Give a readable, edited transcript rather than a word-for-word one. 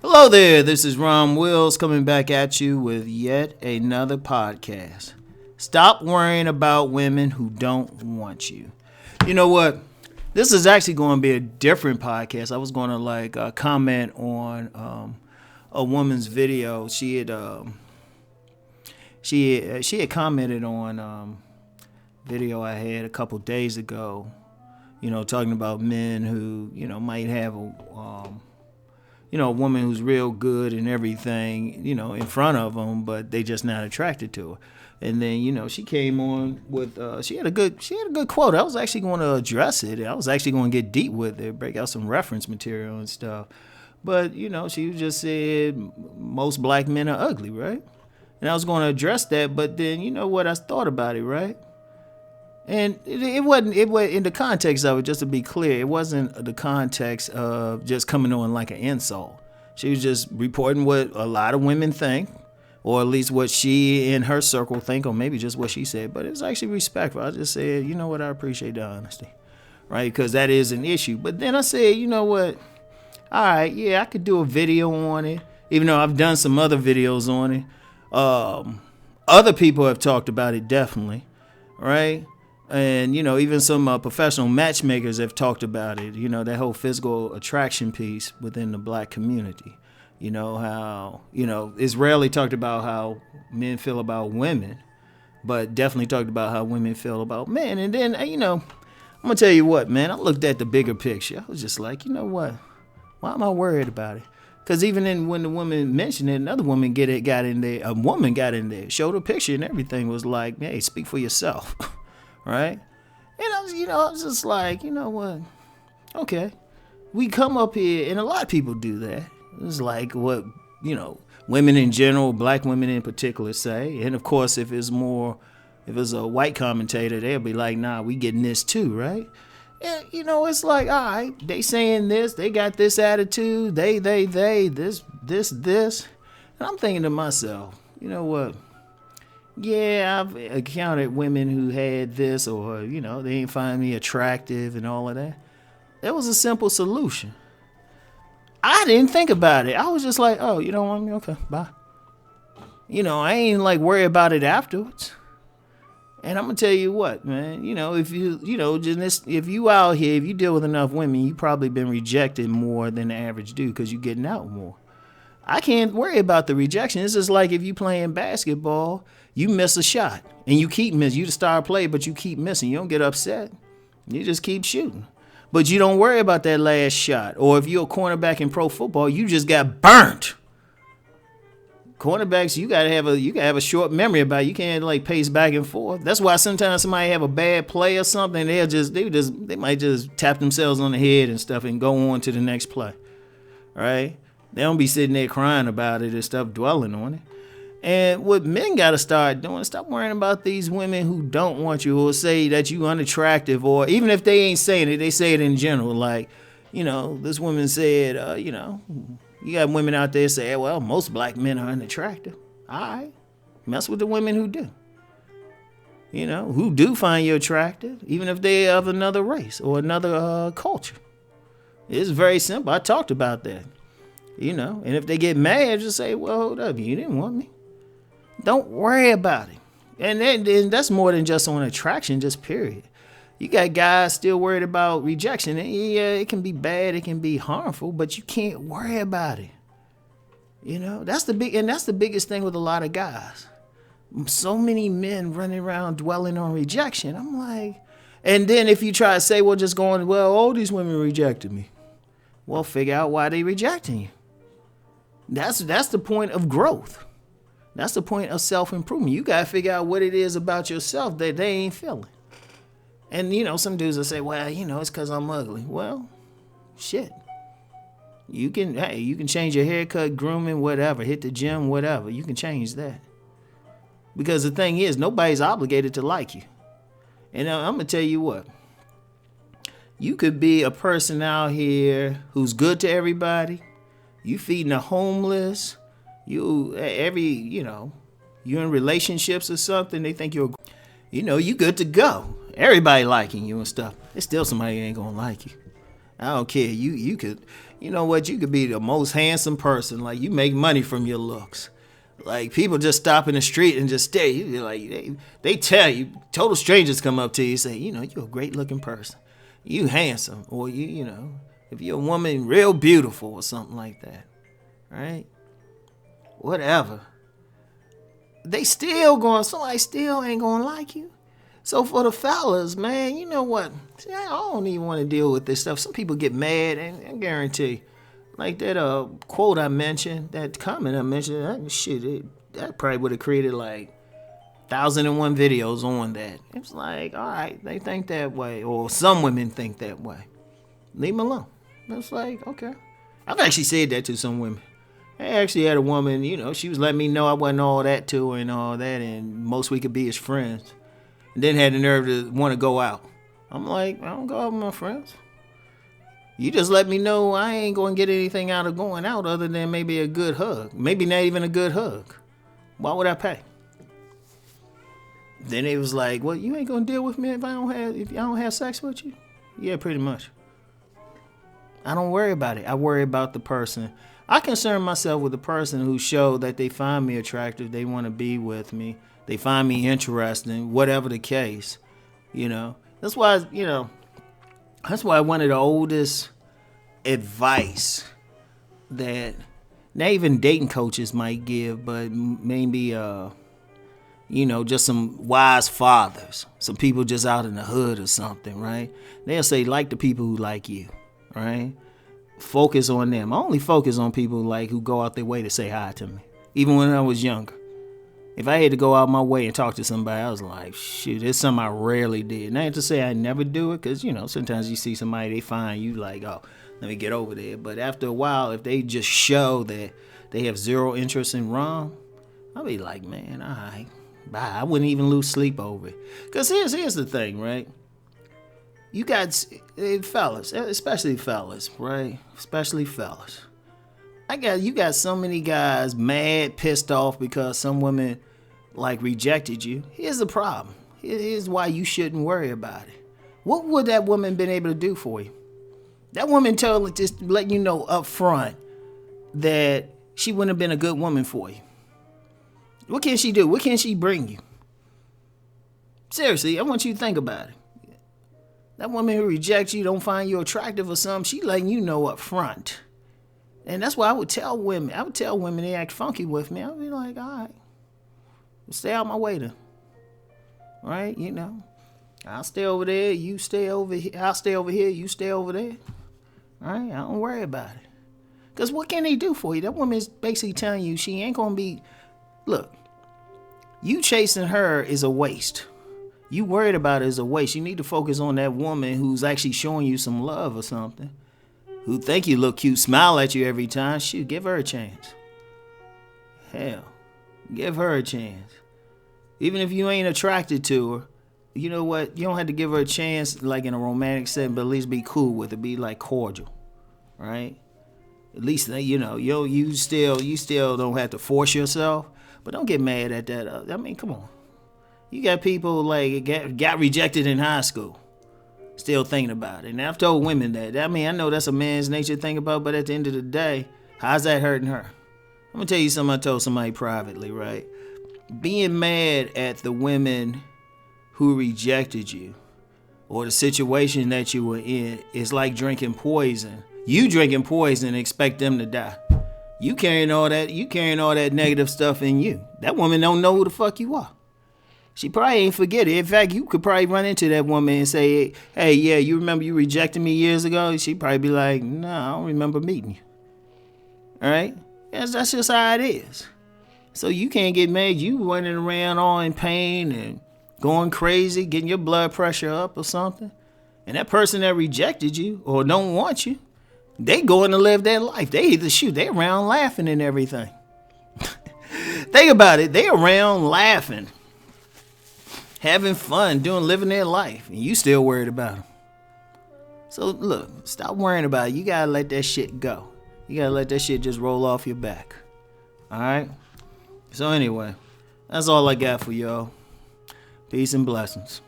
Hello there, this is Rom Wills coming back at you with yet another podcast. Stop worrying about women who don't want you. You know what? This is actually going to be a different podcast. I was going to comment on a woman's video. She had commented on video I had a couple days ago. Talking about men who might have a woman who's real good and everything, in front of them, but they just not attracted to her. And then, she came on with, she had a good quote. I was actually going to address it. I was actually going to get deep with it, break out some reference material and stuff. But, she just said most black men are ugly, right? And I was going to address that, but then, I thought about it, right? And it wasn't in the context of it, just to be clear, it wasn't the context of just coming on like an insult. She was just reporting what a lot of women think, or at least what she in her circle think, or maybe just what she said. But it was actually respectful. I just said, I appreciate the honesty, right? Because that is an issue. But then I said, all right, yeah, I could do a video on it, even though I've done some other videos on it. Other people have talked about it, definitely, right? And, even some professional matchmakers have talked about it, that whole physical attraction piece within the black community. How, it's rarely talked about how men feel about women, but definitely talked about how women feel about men. And then, I'm going to tell you what, man, I looked at the bigger picture. I was just like, what? Why am I worried about it? Because even when the woman mentioned it, another woman got in there, showed a picture and everything, was like, hey, speak for yourself. Right? And I was just like, what? Okay. We come up here, and a lot of people do that. It's like what, women in general, black women in particular say. And of course, if it's a white commentator, they'll be like, nah, we getting this too, right? And, it's like, all right, they saying this, they got this attitude, they, this. And I'm thinking to myself, you know what? Yeah, I've encountered women who had this, or, they didn't find me attractive and all of that. That was a simple solution. I didn't think about it. I was just like, oh, you don't want me? Okay, bye. I ain't worry about it afterwards. And I'm going to tell you what, man, if you out here, if you deal with enough women, you probably been rejected more than the average dude because you're getting out more. I can't worry about the rejection. It's just like if you playing basketball, you miss a shot and you keep missing. You the star player, but you keep missing. You don't get upset. You just keep shooting. But you don't worry about that last shot. Or if you're a cornerback in pro football, you just got burnt. Cornerbacks, you gotta have a short memory about it. You can't pace back and forth. That's why sometimes somebody have a bad play or something, they might just tap themselves on the head and stuff and go on to the next play. Right? They don't be sitting there crying about it and stuff, dwelling on it. And what men got to start doing is stop worrying about these women who don't want you or say that you unattractive, or even if they ain't saying it, they say it in general. Like, this woman said, you got women out there say, well, most black men are unattractive. All right. Mess with the women who do. Who do find you attractive, even if they of another race or another culture. It's very simple. I talked about that. And if they get mad, just say, well, hold up, you didn't want me. Don't worry about it. And then that's more than just on attraction, just period. You got guys still worried about rejection. And yeah, it can be bad, it can be harmful, but you can't worry about it. That's the biggest thing with a lot of guys. So many men running around dwelling on rejection. I'm like, and then if you try to say, well, just going, well, all these women rejected me. Well, figure out why they rejecting you. That's the point of growth. That's the point of self-improvement. You got to figure out what it is about yourself that they ain't feeling. And, some dudes will say, well, it's because I'm ugly. Well, shit. You can change your haircut, grooming, whatever, hit the gym, whatever. You can change that. Because the thing is, nobody's obligated to like you. And I'm going to tell you what. You could be a person out here who's good to everybody. You feeding the homeless. You're in relationships or something. They think you good to go. Everybody liking you and stuff. There's still somebody who ain't gonna like you. I don't care. You could you know what? You could be the most handsome person. Like, you make money from your looks. Like, people just stop in the street and just stare. You like, they tell you, total strangers come up to you and say, you know, you're a great looking person. You handsome. Or you know, if you're a woman, real beautiful or something like that. Right? Whatever. Somebody still ain't gonna like you. So for the fellas, man, you know what? See, I don't even want to deal with this stuff. Some people get mad, and I guarantee, like that quote I mentioned, that comment I mentioned, that probably would have created like 1,001 videos on that. It's like, all right, they think that way, or some women think that way. Leave them alone. It's like, okay. I've actually said that to some women. I actually had a woman, you know, she was letting me know I wasn't all that to her and all that, and most we could be as friends. And then had the nerve to want to go out. I'm like, I don't go out with my friends. You just let me know I ain't going to get anything out of going out other than maybe a good hug. Maybe not even a good hug. Why would I pay? Then it was like, well, you ain't going to deal with me if I don't have sex with you? Yeah, pretty much. I don't worry about it. I worry about the person. I concern myself with the person who showed that they find me attractive, they want to be with me, they find me interesting, whatever the case, you know. That's why one of the oldest advice that not even dating coaches might give, but maybe, you know, just some wise fathers, some people just out in the hood or something, right? They'll say, like the people who like you, right? Focus on them. I only focus on people like who go out their way to say hi to me. Even when I was younger. If I had to go out my way and talk to somebody, I was like, shoot, it's something I rarely did. Not to say I never do it, because, you know, sometimes you see somebody, they find you like, oh, let me get over there. But after a while, if they just show that they have zero interest in Rom, I'll be like, man, all right, bye. I wouldn't even lose sleep over it. Because here's the thing, right? You got fellas, especially fellas, right? Especially fellas. You got so many guys mad, pissed off because some women like rejected you. Here's the problem. Here's why you shouldn't worry about it. What would that woman been able to do for you? That woman just let you know up front that she wouldn't have been a good woman for you. What can she do? What can she bring you? Seriously, I want you to think about it. That woman who rejects you, don't find you attractive or something, she letting you know up front. And that's why I would tell women they act funky with me. I'd be like, all right, stay out my way then. Right? You know, I'll stay over there, you stay over here. I'll stay over here, you stay over there. All right? I don't worry about it. Because what can they do for you? That woman is basically telling you she ain't going to be, look, you chasing her is a waste. You worried about it is a waste. You need to focus on that woman who's actually showing you some love or something. Who think you look cute, smile at you every time. Shoot, give her a chance. Hell, give her a chance. Even if you ain't attracted to her, you know what? You don't have to give her a chance like in a romantic setting, but at least be cool with it. Be like cordial, right? At least, you know, you still don't have to force yourself, but don't get mad at that. I mean, come on. You got people like got rejected in high school, still thinking about it. And I've told women that. I mean, I know that's a man's nature to think about, but at the end of the day, how's that hurting her? I'm gonna tell you something I told somebody privately, right? Being mad at the women who rejected you or the situation that you were in is like drinking poison. You drinking poison and expect them to die. You carrying all that negative stuff in you. That woman don't know who the fuck you are. She probably ain't forget it. In fact, you could probably run into that woman and say, hey, yeah, you remember you rejected me years ago? She'd probably be like, no, I don't remember meeting you. All right? That's just how it is. So you can't get mad. You running around all in pain and going crazy, getting your blood pressure up or something. And that person that rejected you or don't want you, they going to live their life. They around laughing and everything. Think about it. They around laughing, having fun, living their life, and you still worried about them. So look, stop worrying about it. You gotta let that shit go. You gotta let that shit just roll off your back. All right? So anyway, that's all I got for y'all. Peace and blessings.